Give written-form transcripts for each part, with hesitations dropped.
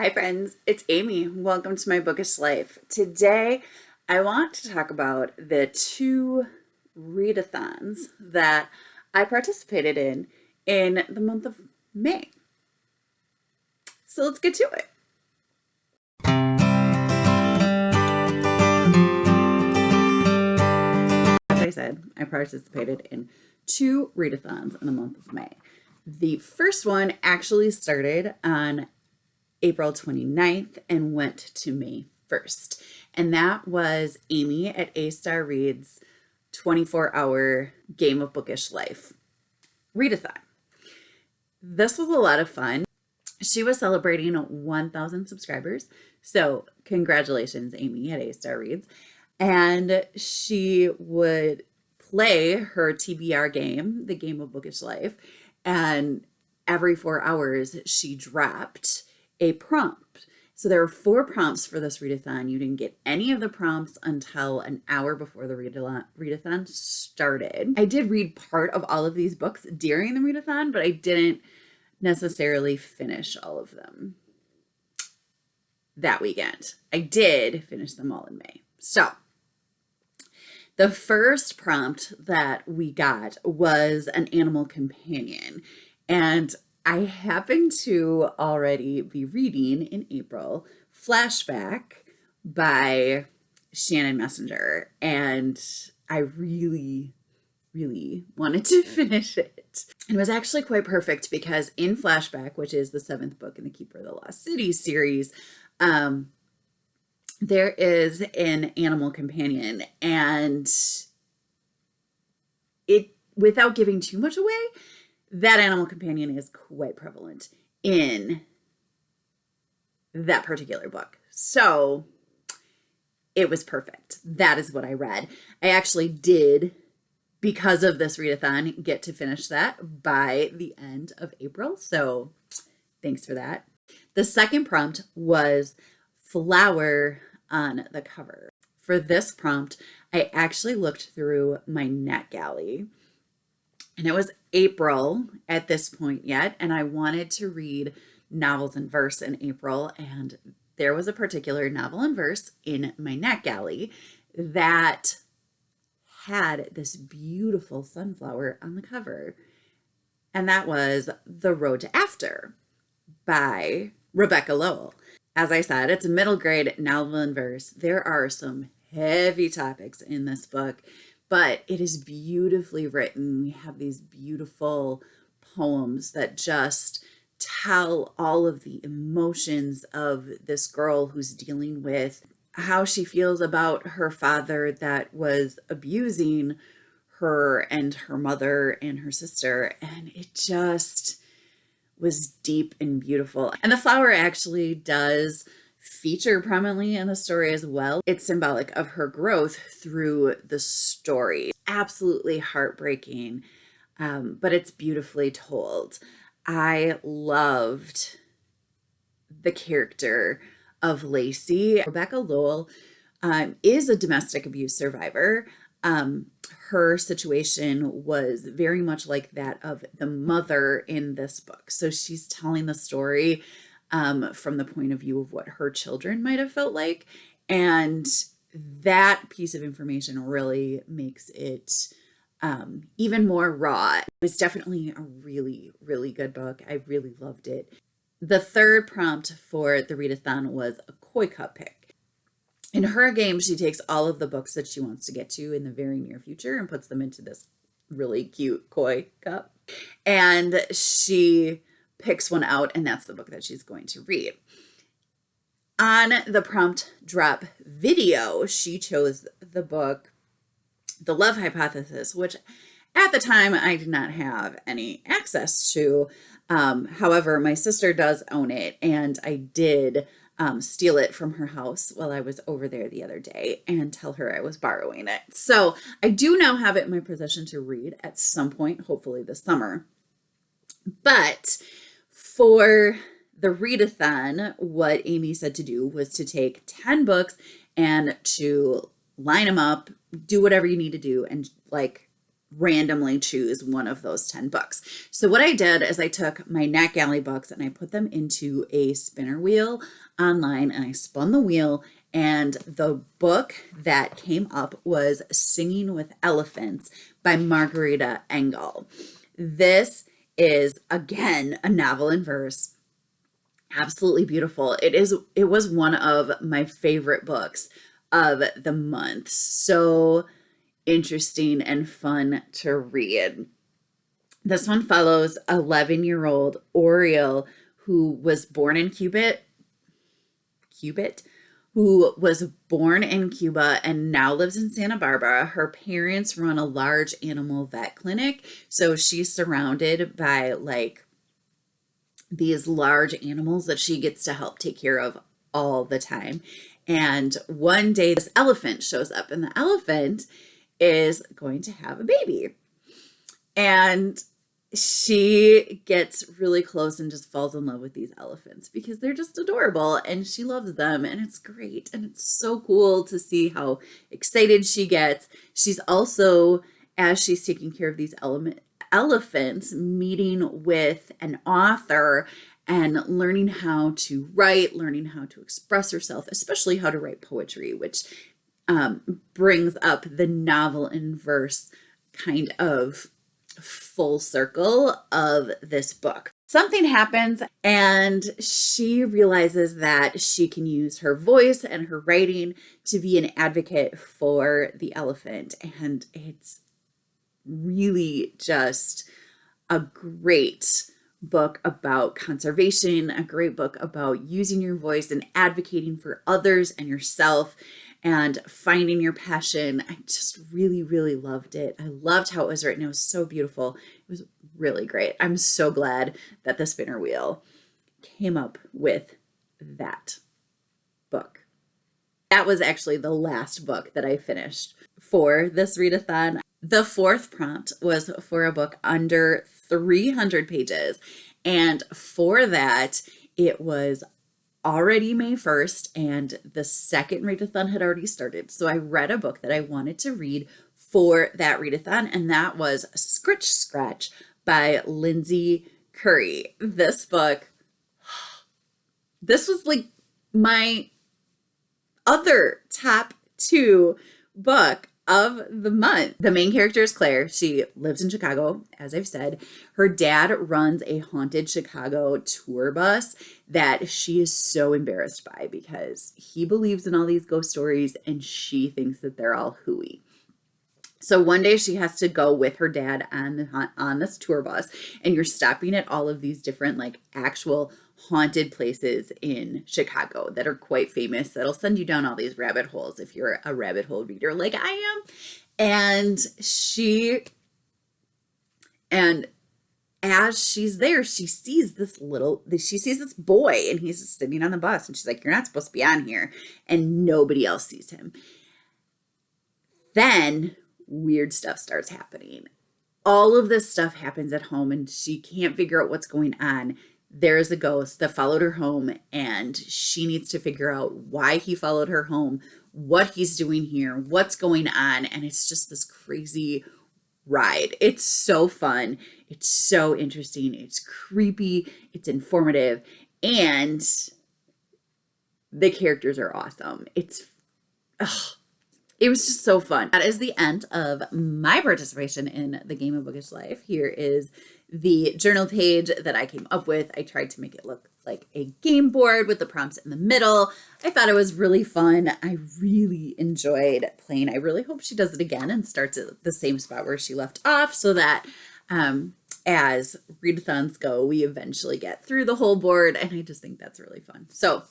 Hi friends, it's Amy. Welcome to my bookish life. Today I want to talk about the two readathons that I participated in the month of May. So let's get to it. As I said, I participated in two readathons in the month of May. The first one actually started on April 29th and went to May 1st. And that was Amy at A-Star Reads 24-hour Game of Bookish Life Readathon. This was a lot of fun. She was celebrating 1,000 subscribers. So congratulations, Amy at A-Star Reads. And she would play her TBR game, the Game of Bookish Life. And every 4 hours, she dropped a prompt. So there were 4 prompts for this readathon. You didn't get any of the prompts until an hour before the readathon started. I did read part of all of these books during the readathon, but I didn't necessarily finish all of them that weekend. I did finish them all in May. So the first prompt that we got was an animal companion. And I happen to already be reading in April Flashback by Shannon Messenger, and I really wanted to finish it. It was actually quite perfect because in Flashback, which is the 7th book in the Keeper of the Lost City series, there is an animal companion, and it, without giving too much away, that animal companion is quite prevalent in that particular book. So it was perfect. That is what I read. I actually did, because of this readathon, get to finish that by the end of April. So thanks for that. The second prompt was flower on the cover. For this prompt, I actually looked through my NetGalley. And it was April at this point yet, and I wanted to read novels in verse in April, and there was a particular novel in verse in my NetGalley that had this beautiful sunflower on the cover, and that was The Road to After by Rebekah Lowell. As I said, it's a middle grade novel in verse. There are some heavy topics in this book, but it is beautifully written. We have these beautiful poems that just tell all of the emotions of this girl who's dealing with how she feels about her father that was abusing her and her mother and her sister. And it just was deep and beautiful. And the flower actually does feature prominently in the story as well. It's symbolic of her growth through the story. Absolutely heartbreaking, but it's beautifully told. I loved the character of Lacey. Rebekah Lowell is a domestic abuse survivor. Her situation was very much like that of the mother in this book. So she's telling the story from the point of view of what her children might have felt like. And that piece of information really makes it even more raw. It was definitely a really good book. I really loved it. The third prompt for the readathon was a koi cup pick. In her game, she takes all of the books that she wants to get to in the very near future and puts them into this really cute koi cup. And she picks one out, and that's the book that she's going to read. On the prompt drop video, she chose the book The Love Hypothesis, which at the time I did not have any access to. However, my sister does own it, and I did steal it from her house while I was over there the other day and tell her I was borrowing it. So I do now have it in my possession to read at some point, hopefully this summer. But for the readathon, what Amy said to do was to take 10 books and to line them up, do whatever you need to do, and like randomly choose one of those 10 books. So what I did is I took my NetGalley books and I put them into a spinner wheel online, and I spun the wheel, and the book that came up was Singing with Elephants by Margarita Engel. This is, again, a novel in verse. Absolutely beautiful. It was one of my favorite books of the month. So interesting and fun to read. This one follows 11-year-old Oriel, who was born in Cuba, who was born in Cuba and now lives in Santa Barbara. Her parents run a large animal vet clinic, so she's surrounded by like these large animals that she gets to help take care of all the time. And one day this elephant shows up, and the elephant is going to have a baby. And she gets really close and just falls in love with these elephants because they're just adorable, and she loves them, and it's great. And it's so cool to see how excited she gets. She's also, as she's taking care of these elephants, meeting with an author and learning how to write, learning how to express herself, especially how to write poetry, which brings up the novel in verse kind of full circle of this book. Something happens, and she realizes that she can use her voice and her writing to be an advocate for the elephant. And it's really just a great book about conservation, a great book about using your voice and advocating for others and yourself and finding your passion. I just really, really loved it. I loved how it was written. It was so beautiful. It was really great. I'm so glad that the spinner wheel came up with that book. That was actually the last book that I finished for this readathon. The fourth prompt was for a book under 300 pages. And for that, it was already May 1st, and the second readathon had already started. So I read a book that I wanted to read for that readathon, and that was Scritch by Lindsay Currie. This book, this was like my other top 2 book of the month. The main character is Claire. She lives in Chicago, as I've said. Her dad runs a haunted Chicago tour bus that she is so embarrassed by because he believes in all these ghost stories and she thinks that they're all hooey. So one day she has to go with her dad on this tour bus, and you're stopping at all of these different like actual haunted places in Chicago that are quite famous, that'll send you down all these rabbit holes if you're a rabbit hole reader like I am. And as she's there, she sees this boy, and he's sitting on the bus, and she's like, "You're not supposed to be on here," and nobody else sees him. Then weird stuff starts happening. All of this stuff happens at home, and she can't figure out what's going on. There's a ghost that followed her home, and she needs to figure out why he followed her home, what he's doing here, what's going on. And it's just this crazy ride. It's so fun. It's so interesting. It's creepy. It's informative. And the characters are awesome. It was just so fun. That is the end of my participation in the Game of Bookish Life. Here is the journal page that I came up with. I tried to make it look like a game board with the prompts in the middle. I thought it was really fun. I really enjoyed playing. I really hope she does it again and starts at the same spot where she left off, so that as readathons go, we eventually get through the whole board. And I just think that's really fun. So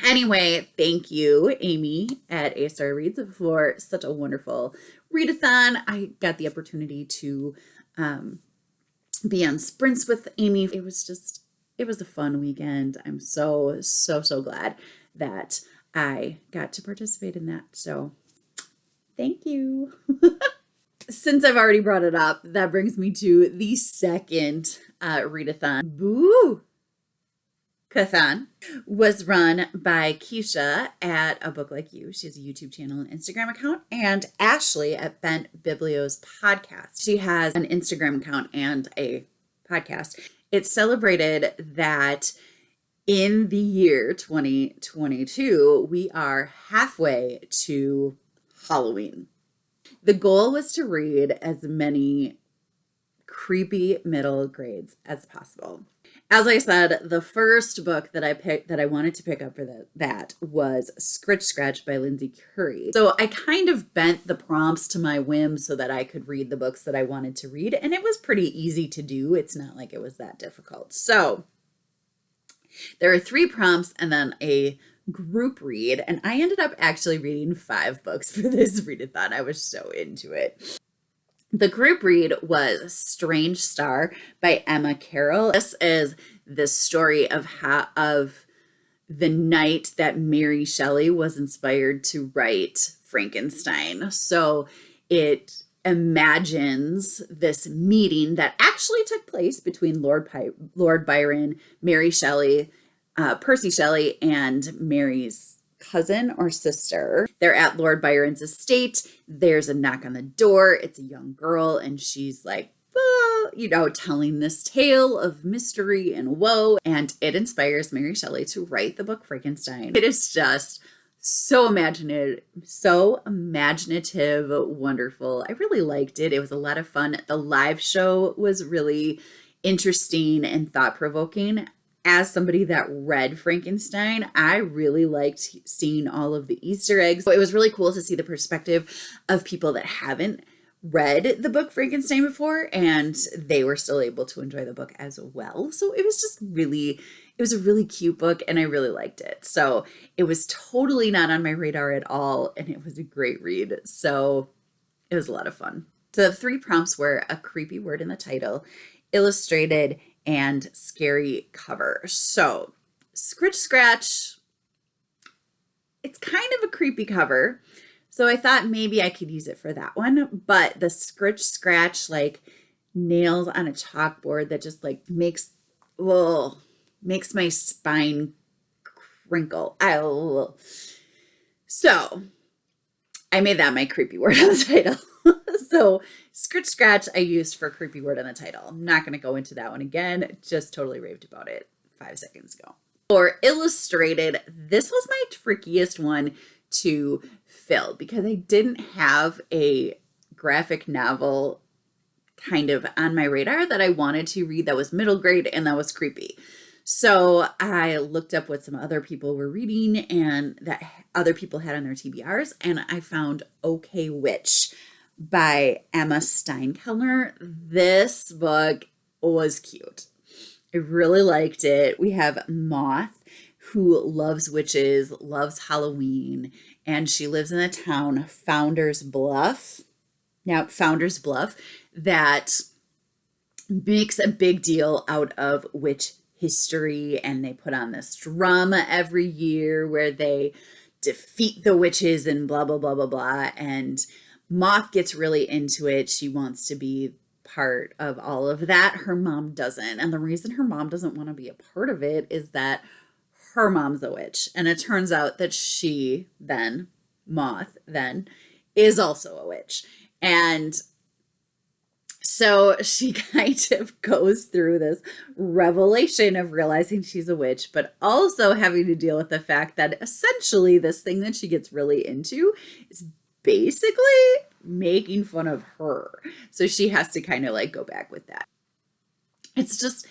anyway, thank you, Amy at A Star Reads, for such a wonderful readathon. I got the opportunity to be on sprints with Amy. It was a fun weekend. I'm so glad that I got to participate in that. So thank you. Since I've already brought it up, that brings me to the second readathon. Boo! Boookathon was run by Keisha at A Book Like You. She has a YouTube channel and Instagram account, and Ashley at Bent Biblio's podcast. She has an Instagram account and a podcast. It celebrated that in the year 2022, we are halfway to Halloween. The goal was to read as many creepy middle grades as possible. As I said, the first book that I picked that I wanted to pick up for that was Scritch by Lindsay Currie. So I kind of bent the prompts to my whim so that I could read the books that I wanted to read, and it was pretty easy to do. It's not like it was that difficult. So there are 3 prompts and then a group read, and I ended up actually reading 5 books for this readathon. I was so into it. The group read was Strange Star by Emma Carroll. This is the story of the night that Mary Shelley was inspired to write Frankenstein. So it imagines this meeting that actually took place between Lord Byron, Mary Shelley, Percy Shelley, and Mary's cousin or sister. They're at Lord Byron's estate. There's a knock on the door. It's a young girl, and she's like, telling this tale of mystery and woe, and it inspires Mary Shelley to write the book Frankenstein. It is just so imaginative, wonderful. I really liked it. It was a lot of fun. The live show was really interesting and thought-provoking. As somebody that read Frankenstein, I really liked seeing all of the Easter eggs. So it was really cool to see the perspective of people that haven't read the book Frankenstein before, and they were still able to enjoy the book as well. So it was a really cute book, and I really liked it. So it was totally not on my radar at all, and it was a great read. So it was a lot of fun. So the 3 prompts were a creepy word in the title, illustrated, and scary cover. So Scritch, it's kind of a creepy cover. So I thought maybe I could use it for that one. But the Scritch like nails on a chalkboard that just like makes my spine crinkle. So I made that my creepy word on the title. So Scritch I used for creepy word on the title. I'm not going to go into that one again. Just totally raved about it 5 seconds ago. For illustrated, this was my trickiest one to fill because I didn't have a graphic novel kind of on my radar that I wanted to read that was middle grade and that was creepy. So I looked up what some other people were reading and that other people had on their TBRs, and I found Okay Witch by Emma Steinkellner. This book was cute. I really liked it. We have Moth, who loves witches, loves Halloween, and she lives in the town Founder's Bluff. Now, Founder's Bluff, that makes a big deal out of witch history, and they put on this drama every year where they defeat the witches and blah, blah, blah, blah, blah. And Moth gets really into it. She wants to be part of all of that. Her mom doesn't. And the reason her mom doesn't want to be a part of it is that her mom's a witch. And it turns out that Moth, is also a witch. And so she kind of goes through this revelation of realizing she's a witch, but also having to deal with the fact that essentially this thing that she gets really into is basically making fun of her. So she has to kind of like go back with that. It's just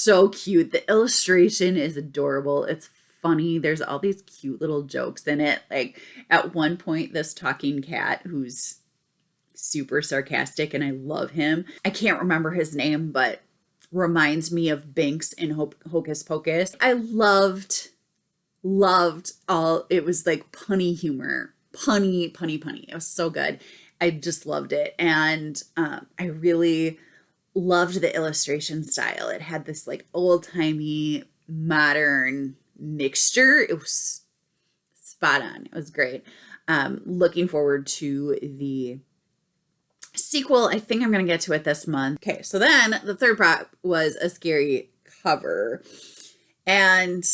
so cute. The illustration is adorable. It's funny. There's all these cute little jokes in it. Like at one point, this talking cat who's super sarcastic, and I love him. I can't remember his name, but reminds me of Binks in Hocus Pocus. I loved all, it was like punny humor. Punny. It was so good. I just loved it. And I really loved the illustration style. It had this like old-timey modern mixture. It was spot on. It was great. Looking forward to the sequel. I think I'm going to get to it this month. Okay, so then the third prop was a scary cover. And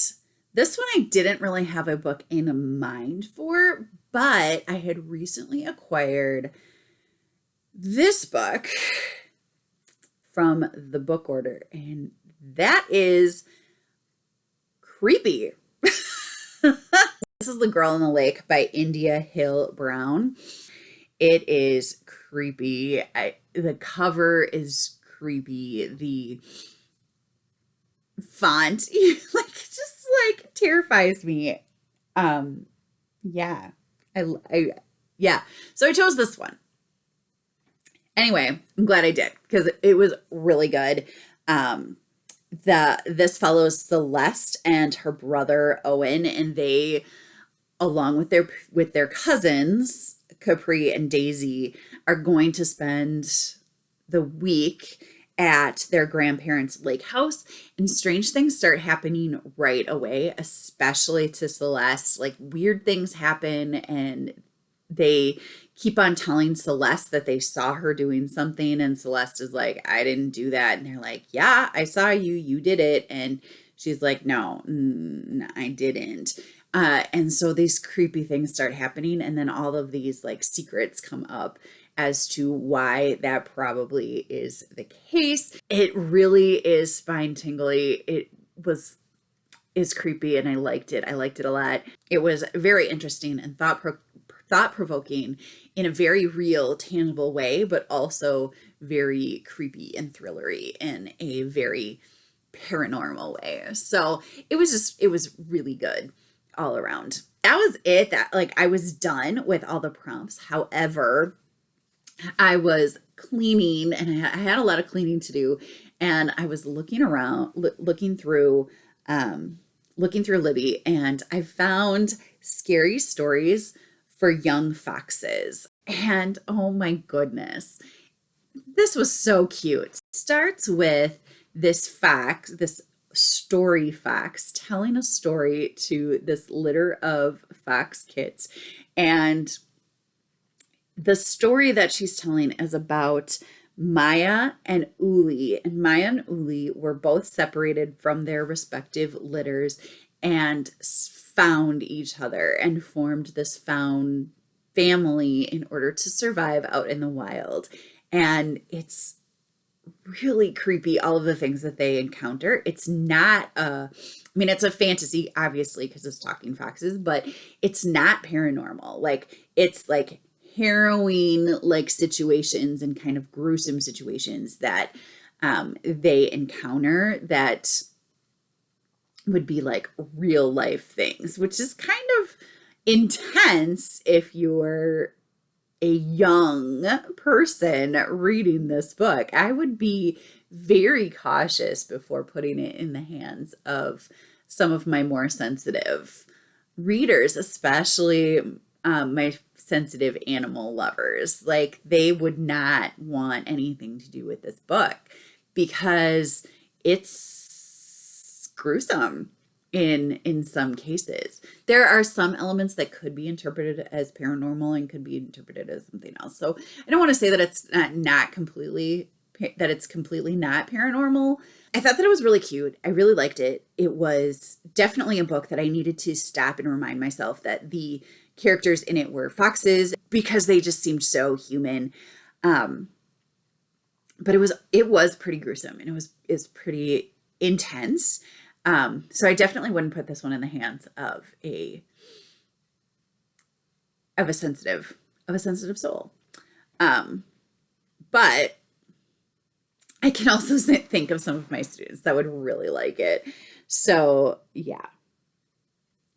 this one I didn't really have a book in mind for, but I had recently acquired this book from the book order, and that is creepy. This is The Girl in the Lake by India Hill Brown. It is creepy. The cover is creepy. The font just terrifies me. Yeah. Yeah. So I chose this one. Anyway, I'm glad I did because it was really good. This follows Celeste and her brother Owen, and they, along with their cousins Capri and Daisy, are going to spend the week at their grandparents' lake house, and strange things start happening right away, especially to Celeste. Like, weird things happen, and they keep on telling Celeste that they saw her doing something, and Celeste is like, I didn't do that. And they're like, yeah, I saw you did it. And she's like, no, I didn't. And so these creepy things start happening, and then all of these secrets come up as to why that probably is the case. It really is spine tingly. It is creepy, and I liked it. I liked it a lot. It was very interesting and thought-provoking in a very real, tangible way, but also very creepy and thrillery in a very paranormal way. So it was really good all around. That was it. That I was done with all the prompts. However, I was cleaning, and I had a lot of cleaning to do, and I was looking around, looking through Libby, and I found Scary Stories for Young Foxes. And oh my goodness, this was so cute. It starts with this story fox telling a story to this litter of fox kits. And the story that she's telling is about Maya and Uli. And Maya and Uli were both separated from their respective litters and found each other and formed this found family in order to survive out in the wild. And it's really creepy, all of the things that they encounter. It's not it's a fantasy, obviously, because it's talking foxes, but it's not paranormal. It's harrowing situations and kind of gruesome situations that they encounter that would be real life things, which is kind of intense if you're a young person reading this book. I would be very cautious before putting it in the hands of some of my more sensitive readers, especially my sensitive animal lovers. They would not want anything to do with this book because it's gruesome in some cases. There are some elements that could be interpreted as paranormal and could be interpreted as something else. So I don't want to say that it's not completely not paranormal. I thought that it was really cute. I really liked it. It was definitely a book that I needed to stop and remind myself that the characters in it were foxes because they just seemed so human. But it was pretty gruesome, and it's pretty intense. So I definitely wouldn't put this one in the hands of a sensitive soul. But I can also think of some of my students that would really like it. So yeah,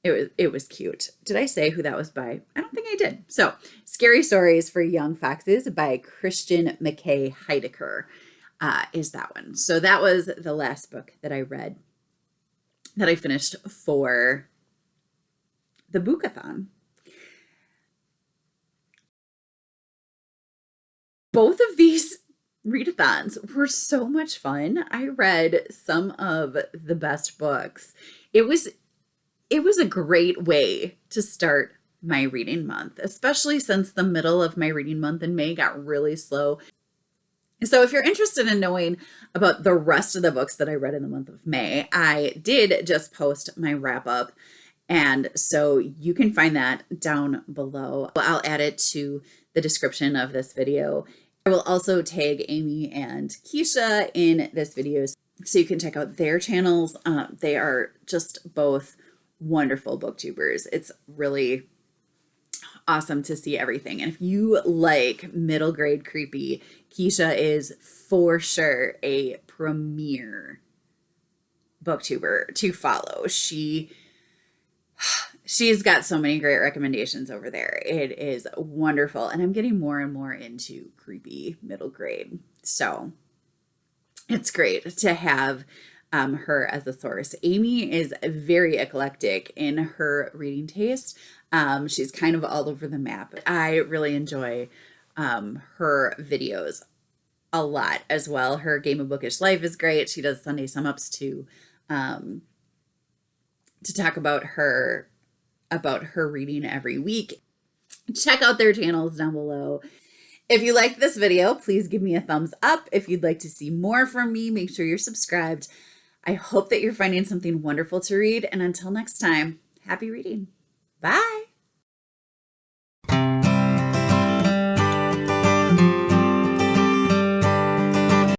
it was cute. Did I say who that was by? I don't think I did. So Scary Stories for Young Foxes by Christian McKay Heidicker is that one. So that was the last book that I read, that I finished for the Boookathon. Both of these readathons were so much fun. I read some of the best books. It was a great way to start my reading month, especially since the middle of my reading month in May got really slow. So if you're interested in knowing about the rest of the books that I read in the month of May, I did just post my wrap up. And so you can find that down below. I'll add it to the description of this video. I will also tag Amy and Keisha in this video so you can check out their channels. They are just both wonderful booktubers. It's really awesome to see everything. And if you like middle grade creepy, Keisha is for sure a premier booktuber to follow. She's got so many great recommendations over there. It is wonderful. And I'm getting more and more into creepy middle grade. So it's great to have her as a source. Amy is very eclectic in her reading taste. She's kind of all over the map. I really enjoy her videos a lot as well. Her Game of Bookish Life is great. She does Sunday sum ups to talk about her reading every week. Check out their channels down below. If you liked this video, please give me a thumbs up. If you'd like to see more from me, make sure you're subscribed. I hope that you're finding something wonderful to read. And until next time, happy reading. Bye.